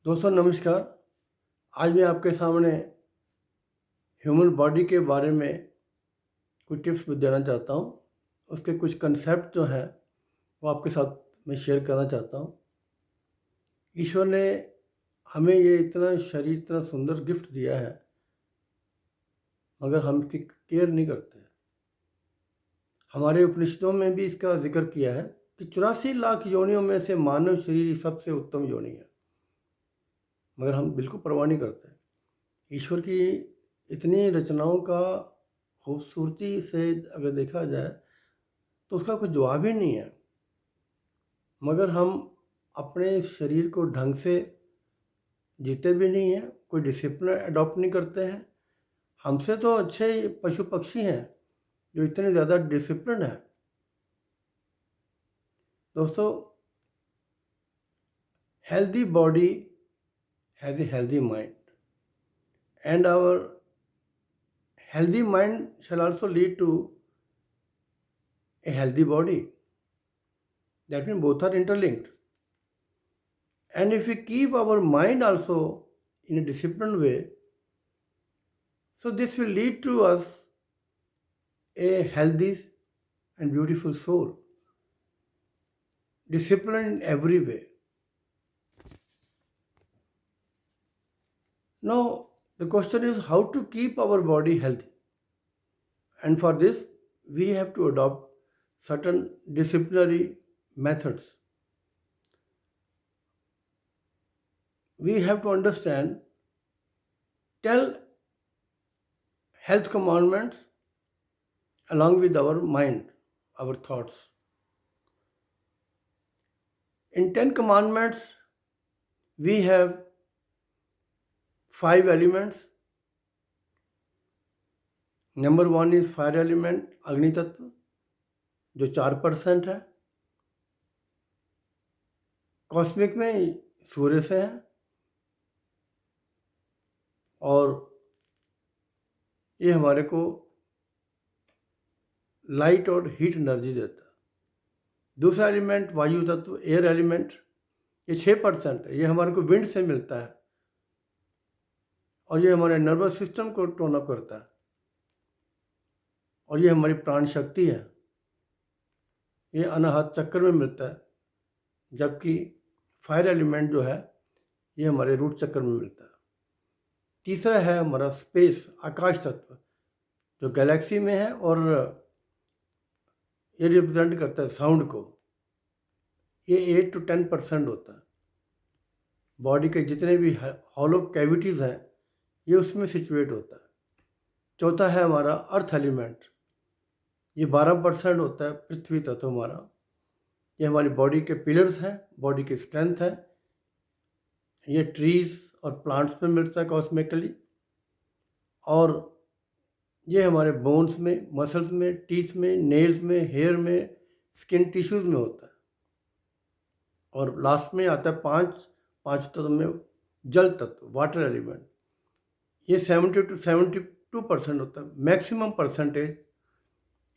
दोस्तों नमस्कार। आज मैं आपके सामने ह्यूमन बॉडी के बारे में कुछ टिप्स देना चाहता हूँ। उसके कुछ कंसेप्ट जो हैं वो आपके साथ मैं शेयर करना चाहता हूँ। ईश्वर ने हमें ये इतना शरीर, इतना सुंदर गिफ्ट दिया है, मगर हम इसकी केयर नहीं करते। हमारे उपनिषदों में भी इसका जिक्र किया है कि 84 लाख योनियों में से मानव शरीर सबसे उत्तम योनि है, मगर हम बिल्कुल परवाह नहीं करते। ईश्वर की इतनी रचनाओं का खूबसूरती से अगर देखा जाए तो उसका कोई जवाब ही नहीं है, मगर हम अपने शरीर को ढंग से जीते भी नहीं हैं, कोई डिसिप्लिन अडॉप्ट नहीं करते हैं। हमसे तो अच्छे पशु पक्षी हैं जो इतने ज़्यादा डिसिप्लिन है। दोस्तों, healthy body has a healthy mind, and our healthy mind shall also lead to a healthy body. That means both are interlinked. And if we keep our mind also in a disciplined way, so this will lead to us a healthy and beautiful soul. Discipline in every way. Now, the question is how to keep our body healthy. And for this, we have to adopt certain disciplinary methods. We have to understand 10 health commandments along with our mind, our thoughts. In 10 commandments, we have 5 elements. Number 1 is fire element, अग्नि तत्व, जो 4% है। Cosmic में सूर्य से है और ये हमारे को लाइट और हीट एनर्जी देता है। दूसरा एलिमेंट वायु तत्व, एयर एलिमेंट, ये 6% है। ये हमारे को विंड से मिलता है और ये हमारे नर्वस सिस्टम को टोन अप करता है और ये हमारी प्राण शक्ति है। ये अनाहत चक्र में मिलता है, जबकि फायर एलिमेंट जो है ये हमारे रूट चक्र में मिलता है। तीसरा है हमारा स्पेस, आकाश तत्व, जो गैलेक्सी में है और ये रिप्रेजेंट करता है साउंड को। ये 8 to 10% होता है। बॉडी के जितने भी हॉलो कैविटीज़ हैं ये उसमें सिचुएट होता है। चौथा है हमारा अर्थ एलिमेंट, ये 12% होता है। पृथ्वी तत्व हमारा, ये हमारी बॉडी के पिलर्स हैं, बॉडी की स्ट्रेंथ है। ये ट्रीज और प्लांट्स में मिलता है कॉस्मिकली, और ये हमारे बोन्स में, मसल्स में, टीथ में, नेल्स में, हेयर में, स्किन टिश्यूज में होता है। और लास्ट में आता है पाँच तत्व में जल तत्व, वाटर एलिमेंट। ये 70 to 72% होता है, maximum percentage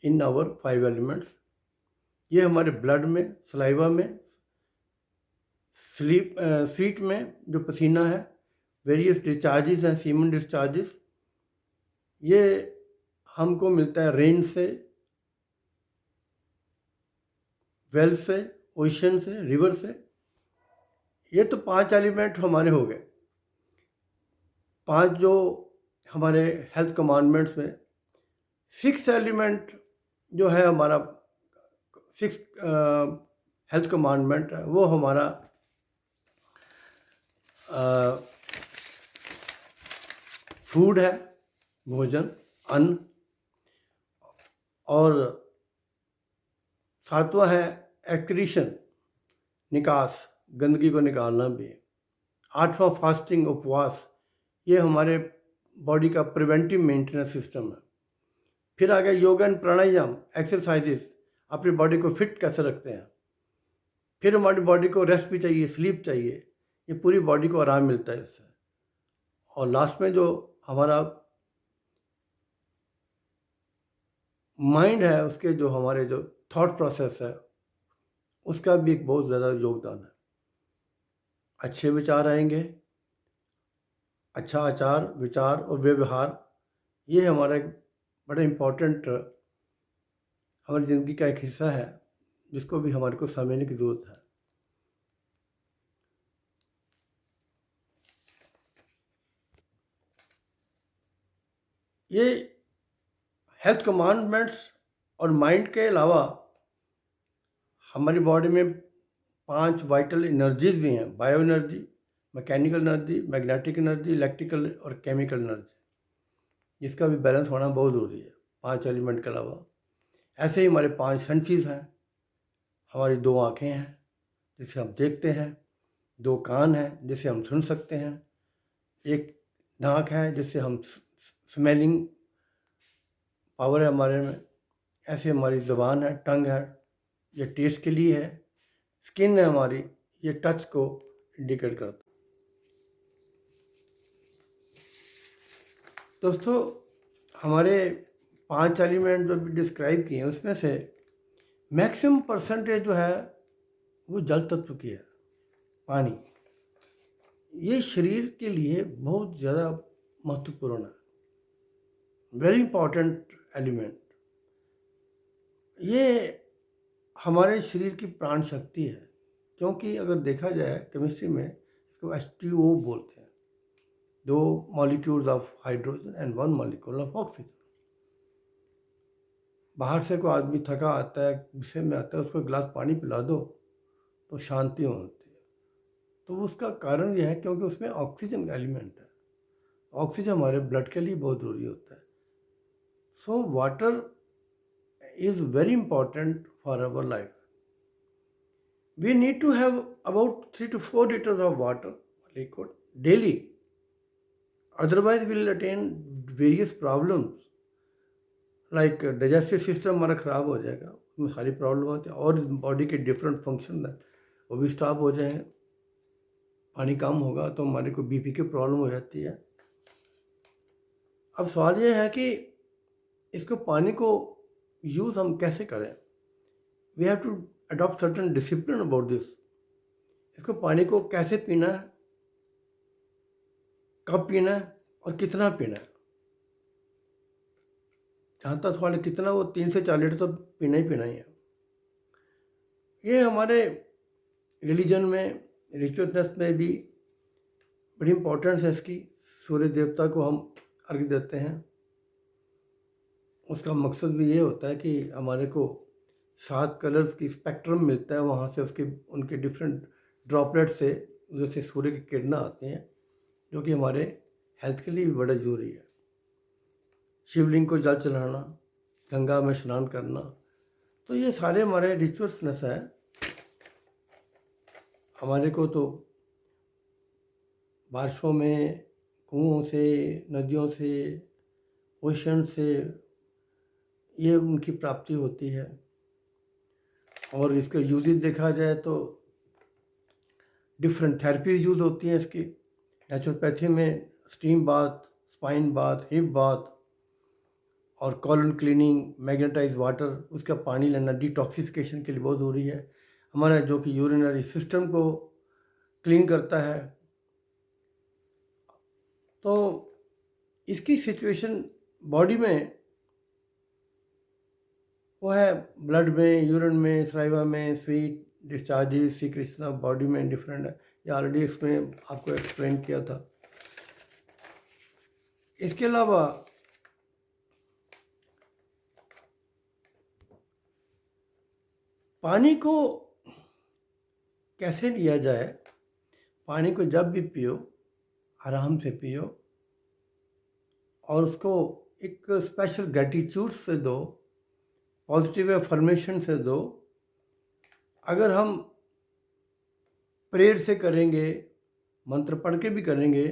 in our 5 elements. ये हमारे ब्लड में, सलाइवा में, स्वीट में जो पसीना है, वेरियस डिस्चार्जेस हैं, सीमन डिस्चार्जेस, ये हमको मिलता है रेन से, वेल से, ओशन से, रिवर से। ये तो 5 एलिमेंट हमारे हो गए। 5 जो हमारे हेल्थ कमांडमेंट्स में, 6 एलिमेंट जो है हमारा 6 हेल्थ कमांडमेंट है, वो हमारा फूड है, भोजन, अन्न। और 7वां है एक्रीशन, निकास, गंदगी को निकालना भी। 8वां फास्टिंग, उपवास, ये हमारे बॉडी का प्रिवेंटिव मेंटेनेंस सिस्टम है। फिर आ गया योगा एंड प्राणायाम, एक्सरसाइजेस, अपनी बॉडी को फिट कैसे रखते हैं। फिर हमारी बॉडी को रेस्ट भी चाहिए, स्लीप चाहिए, ये पूरी बॉडी को आराम मिलता है इससे। और लास्ट में जो हमारा माइंड है, उसके जो हमारे जो थॉट प्रोसेस है, उसका भी एक बहुत ज़्यादा योगदान है। अच्छे विचार आएंगे, अच्छा आचार विचार और व्यवहार, ये हमारा एक बड़ा इम्पोर्टेंट हमारी ज़िंदगी का एक हिस्सा है जिसको भी हमारे को समझने की ज़रूरत है। ये हेल्थ कमांडमेंट्स और माइंड के अलावा हमारी बॉडी में 5 वाइटल एनर्जीज भी हैं। Bio energy, mechanical energy, magnetic energy, electrical और केमिकल एनर्जी, जिसका भी बैलेंस होना बहुत ज़रूरी है 5 एलिमेंट के अलावा। ऐसे ही हमारे 5 सेंसेस हैं। हमारी 2 आँखें हैं जिससे हम देखते हैं, 2 कान हैं जिससे हम सुन सकते हैं, एक नाक है जिससे हम स्मेलिंग पावर है हमारे में। ऐसे हमारी ज़ुबान है, टंग है, ये टेस्ट के लिए है। स्किन है हमारी, ये टच को इंडिकेट करता है। दोस्तों, हमारे 5 एलिमेंट जो भी डिस्क्राइब किए हैं उसमें से मैक्सिमम परसेंटेज जो है वो जल तत्व की है, पानी। ये शरीर के लिए बहुत ज़्यादा महत्वपूर्ण है, वेरी इंपॉर्टेंट एलिमेंट। ये हमारे शरीर की प्राण शक्ति है, क्योंकि अगर देखा जाए केमिस्ट्री में इसको H2O बोलते हैं, 2 molecules of hydrogen and 1 molecule of oxygen. बाहर से कोई आदमी थका आता है, गुस्से में आता है, उसको गिलास पानी पिला दो तो शांति होती है। तो उसका कारण यह है क्योंकि उसमें ऑक्सीजन का एलिमेंट है। ऑक्सीजन हमारे ब्लड के लिए बहुत ज़रूरी होता है। So water is very important for our life. We need to have about 3 to 4 liters of water liquid daily. Otherwise, we will attain various problems like digestive system हमारा ख़राब हो जाएगा, उसमें सारी प्रॉब्लम होती है, और बॉडी के डिफरेंट फंक्शन है वो भी स्टॉप हो जाएंगे। पानी कम होगा तो हमारे को बीपी की प्रॉब्लम हो जाती है। अब सवाल ये है कि इसको पानी को यूज़ हम कैसे करें। We have to adopt certain discipline about this. इसको पानी को कैसे पीना है, कब पीना है और कितना पीना है। जहाँ तक सवाल है कितना, वो 3 से 4 लीटर तो पीना ही पीना ही है। ये हमारे रिलीजन में, रिचुअलनेस में भी बड़ी इंपॉर्टेंस है इसकी। सूर्य देवता को हम अर्घ्य देते हैं, उसका मकसद भी ये होता है कि हमारे को 7 कलर्स की स्पेक्ट्रम मिलता है, वहाँ से उसके उनके डिफरेंट ड्रॉपलेट से जैसे सूर्य की किरणें आती हैं, जो कि हमारे हेल्थ के लिए भी बड़ा ज़रूरी है। शिवलिंग को जल चढ़ाना, गंगा में स्नान करना, तो ये सारे हमारे रिचुअल्सनेस है। हमारे को तो बारिशों में कुओं से, नदियों से, ओशन से ये उनकी प्राप्ति होती है। और इसका यूजेज देखा जाए तो डिफरेंट थेरेपीज यूज़ होती हैं इसकी। नेचुरोपैथी में steam bath, spine bath, hip bath और कॉलन क्लीनिंग, मैग्नेटाइज वाटर, उसका पानी लेना डिटॉक्सिफिकेशन के लिए बहुत ज़रूरी है। हमारा जो कि यूरिनरी सिस्टम को क्लीन करता है। तो इसकी सिचुएशन बॉडी में वो है ब्लड में, यूरिन में, सलाइवा में, स्वीट डिस्चार्जेस, सीक्रेशन बॉडी में डिफरेंट है। ये ऑलरेडी इसमें आपको एक्सप्लेन किया था। इसके अलावा पानी को कैसे लिया जाए। पानी को जब भी पियो आराम से पियो और उसको एक स्पेशल ग्रेटिट्यूड से दो, पॉजिटिव एफर्मेशन से दो। अगर हम प्रेयर से करेंगे, मंत्र पढ़ के भी करेंगे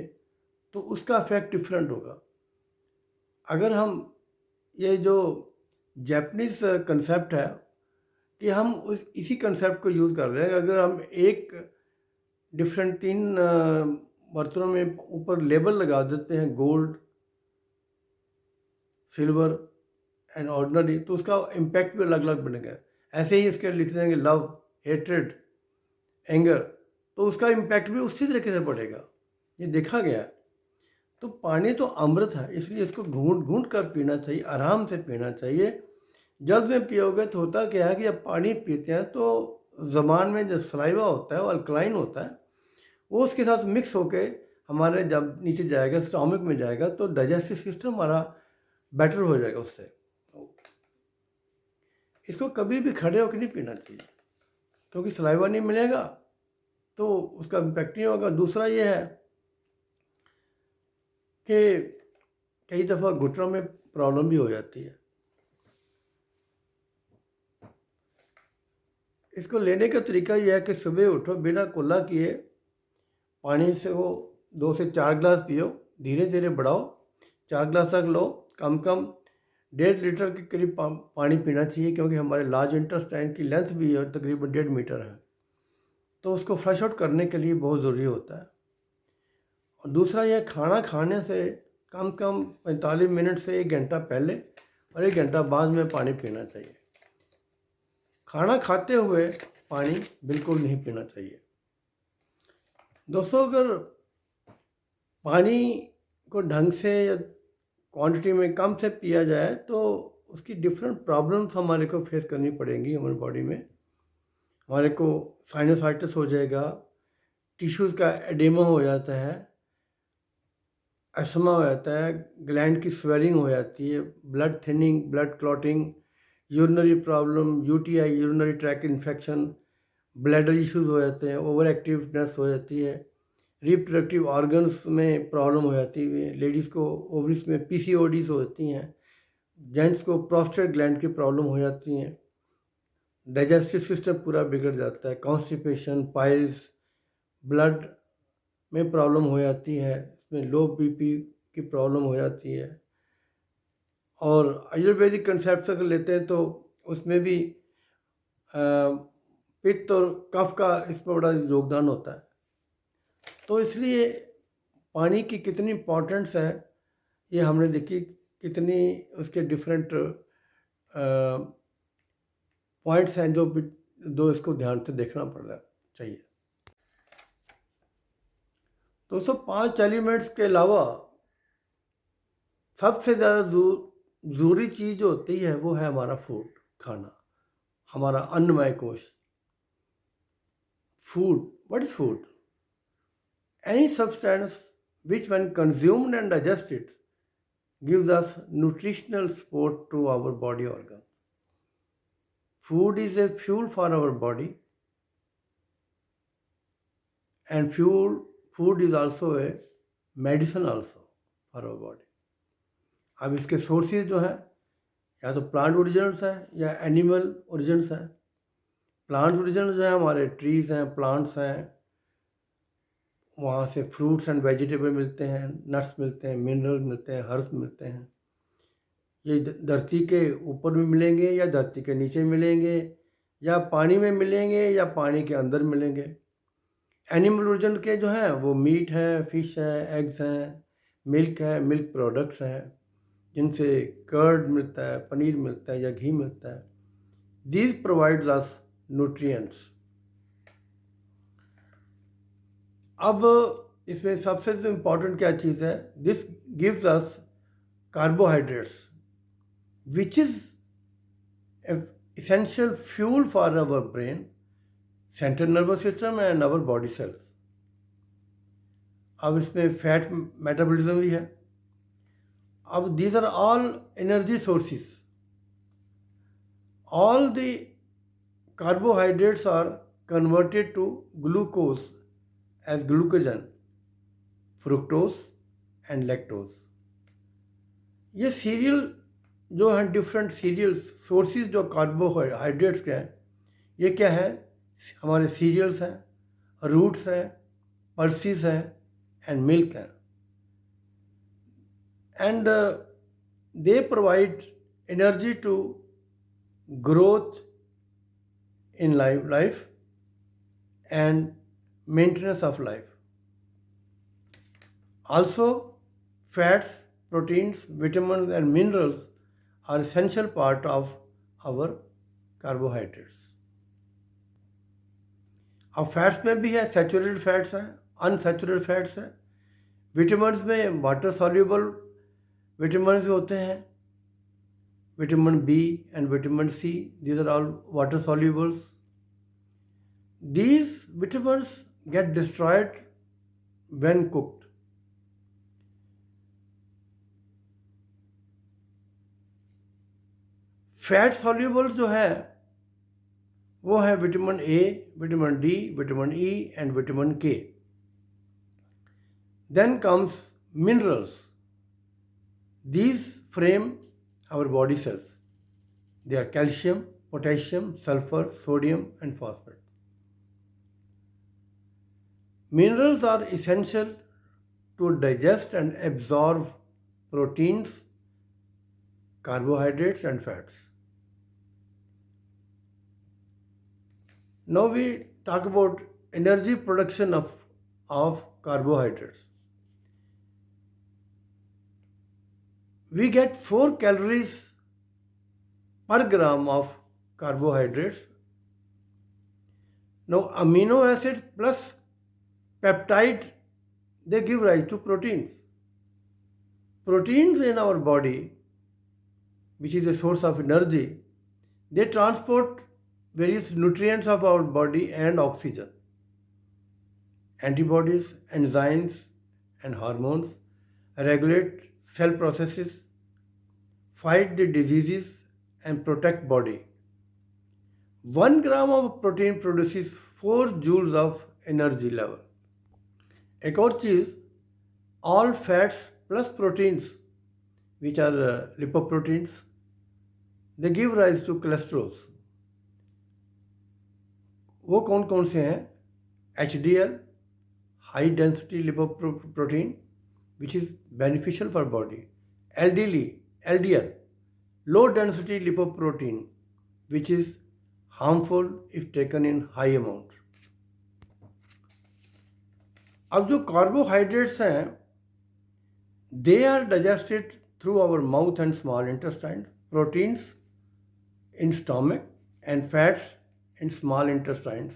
तो उसका इफेक्ट डिफरेंट होगा। अगर हम ये जो जैपनीज़ कंसेप्ट है कि हम इसी कंसेप्ट को यूज़ कर रहे हैं। अगर हम एक डिफरेंट 3 बर्तनों में ऊपर लेबल लगा देते हैं, गोल्ड, सिल्वर एंड ऑर्डिनरी, तो उसका इम्पैक्ट भी अलग अलग बनेगा। ऐसे ही इसके लिख देंगे लव, हेट्रेड, एंगर, तो उसका इम्पैक्ट भी उसी तरीके से पड़ेगा, ये देखा गया। तो पानी तो अमृत है, इसलिए इसको घूंट घूंट कर पीना चाहिए, आराम से पीना चाहिए। जल्द में पियोगे तो होता क्या है कि जब पानी पीते हैं तो ज़बान में जो सलाइवा होता है वो अल्कलाइन होता है, वो उसके साथ मिक्स होके हमारे जब नीचे जाएगा, स्टोमक में जाएगा, तो डाइजेस्टिव सिस्टम हमारा बेटर हो जाएगा उससे। इसको कभी भी खड़े होकर नहीं पीना चाहिए, क्योंकि सलाइवा नहीं मिलेगा तो उसका इम्पैक्ट नहीं होगा। दूसरा ये है कि कई दफ़ा घुटनों में प्रॉब्लम भी हो जाती है। इसको लेने का तरीका यह है कि सुबह उठो, बिना कुल्ला किए पानी से वो 2 से 4 गिलास पियो, धीरे धीरे बढ़ाओ, 4 गिलास तक लो। कम 1.5 लीटर के करीब पानी पीना चाहिए, क्योंकि हमारे लार्ज इंटेस्टाइन की लेंथ भी है तकरीबन 1.5 मीटर है, तो उसको फ्लश आउट करने के लिए बहुत ज़रूरी होता है। और दूसरा यह, खाना खाने से कम 45 मिनट से 1 घंटा पहले और 1 घंटा बाद में पानी पीना चाहिए। खाना खाते हुए पानी बिल्कुल नहीं पीना चाहिए। दोस्तों, अगर पानी को ढंग से या क्वांटिटी में कम से पिया जाए तो उसकी डिफरेंट प्रॉब्लम्स हमारे को फेस करनी पड़ेंगी हमारी बॉडी में। हमारे को साइनोसाइटिस हो जाएगा, टिश्यूज़ का एडेमा हो जाता है, अस्थमा हो जाता है, ग्लैंड की स्वेलिंग हो जाती है, blood thinning, blood clotting, urinary problem, UTI, urinary track infection, bladder issues हो जाते हैं, ओवर एक्टिवनेस हो जाती है, रिप्रोडक्टिव ऑर्गन्स में प्रॉब्लम हो जाती है, लेडीज़ को ओवरीज में पीसीओडीज होती हैं, जेंट्स को प्रोस्टेट ग्लैंड की प्रॉब्लम हो जाती हैं, डाइजेस्टिव सिस्टम पूरा बिगड़ जाता है, कॉन्स्टिपेशन, पाइल्स, ब्लड में प्रॉब्लम हो जाती है, इसमें लो बीपी की प्रॉब्लम हो जाती है। और आयुर्वेदिक कंसेप्ट अगर लेते हैं तो उसमें भी पित्त और कफ का इसमें बड़ा योगदान होता है। तो इसलिए पानी की कितनी इम्पोर्टेंस है ये हमने देखी, कितनी उसके डिफरेंट पॉइंट्स हैं जो इसको ध्यान से देखना पड़ना चाहिए। दोस्तों, 5 एलिमेंट्स के अलावा सबसे ज़्यादा ज़रूरी चीज़ जो होती है वो है हमारा फूड, खाना, हमारा अन्नमय कोश। Food, what is food? Any substance which, when consumed and digested, gives us nutritional support to our body organ. Food is a fuel for our body, and food is also a medicine also for our body. अब इसके sources जो है या तो plant originals है या animal originals है। Plant original जो है हमारे ट्रीज हैं, प्लांट्स हैं, वहाँ से फ्रूट्स एंड वेजिटेबल मिलते हैं, नट्स मिलते हैं, मिनरल मिलते हैं, हर्ब्स मिलते हैं। ये धरती के ऊपर भी मिलेंगे या धरती के नीचे मिलेंगे, या पानी में मिलेंगे या पानी के अंदर मिलेंगे। एनिमल ओरिजिन के जो हैं वो मीट है, फिश है, एग्स हैं, मिल्क है, मिल्क प्रोडक्ट्स हैं, जिनसे कर्ड मिलता है, पनीर मिलता है या घी मिलता है। These provides us nutrients. अब इसमें सबसे जो इम्पोर्टेंट क्या चीज़ है, this gives us carbohydrates which is essential fuel for our brain, central nervous system and our body cells. अब इसमें फैट मेटाबॉलिज्म भी है। अब these are all energy sources. All the carbohydrates are converted to glucose as glucagon, fructose and lactose. ये serial जो हैं, different serial sources जो carbohydrates के हैं, ये क्या है? हमारे सीरियल्स हैं, रूट्स हैं, पल्सेस हैं एंड मिल्क हैं। And they provide energy to growth in life and maintenance of life. Also, fats, proteins, vitamins and minerals are essential part of our carbohydrates. अब फैट्स में भी है, सैचुरेटेड फैट्स हैं, unsaturated fats हैं। Vitamins में water soluble vitamins भी होते हैं, vitamin B and vitamin C, these are all water solubles. These vitamins get destroyed when cooked. Fat soluble जो है वो है vitamin A, vitamin D, vitamin E and vitamin K. Then comes minerals, these frame our body cells. They are calcium, potassium, sulfur, sodium and phosphate. Minerals are essential to digest and absorb proteins, carbohydrates and fats. Now we talk about energy production of carbohydrates. We get 4 calories per gram of carbohydrates. Now amino acid plus peptide, they give rise to proteins. Proteins in our body, which is a source of energy, they transport various nutrients of our body and oxygen. Antibodies, enzymes and hormones regulate cell processes, fight the diseases and protect body. 1 gram of protein produces 4 joules of energy level. एक और चीज़, all fats plus proteins, which are lipoproteins, they give rise to cholesterols. वो कौन कौन से हैं? HDL, high density lipoprotein, which is beneficial for body. LDL, low density lipoprotein, which is harmful if taken in high amount. अब जो carbohydrates हैं, they are digested through our mouth and small intestine, proteins in stomach and fats in small intestines.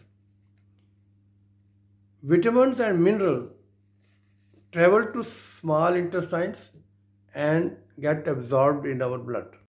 Vitamins and minerals travel to small intestines and get absorbed in our blood.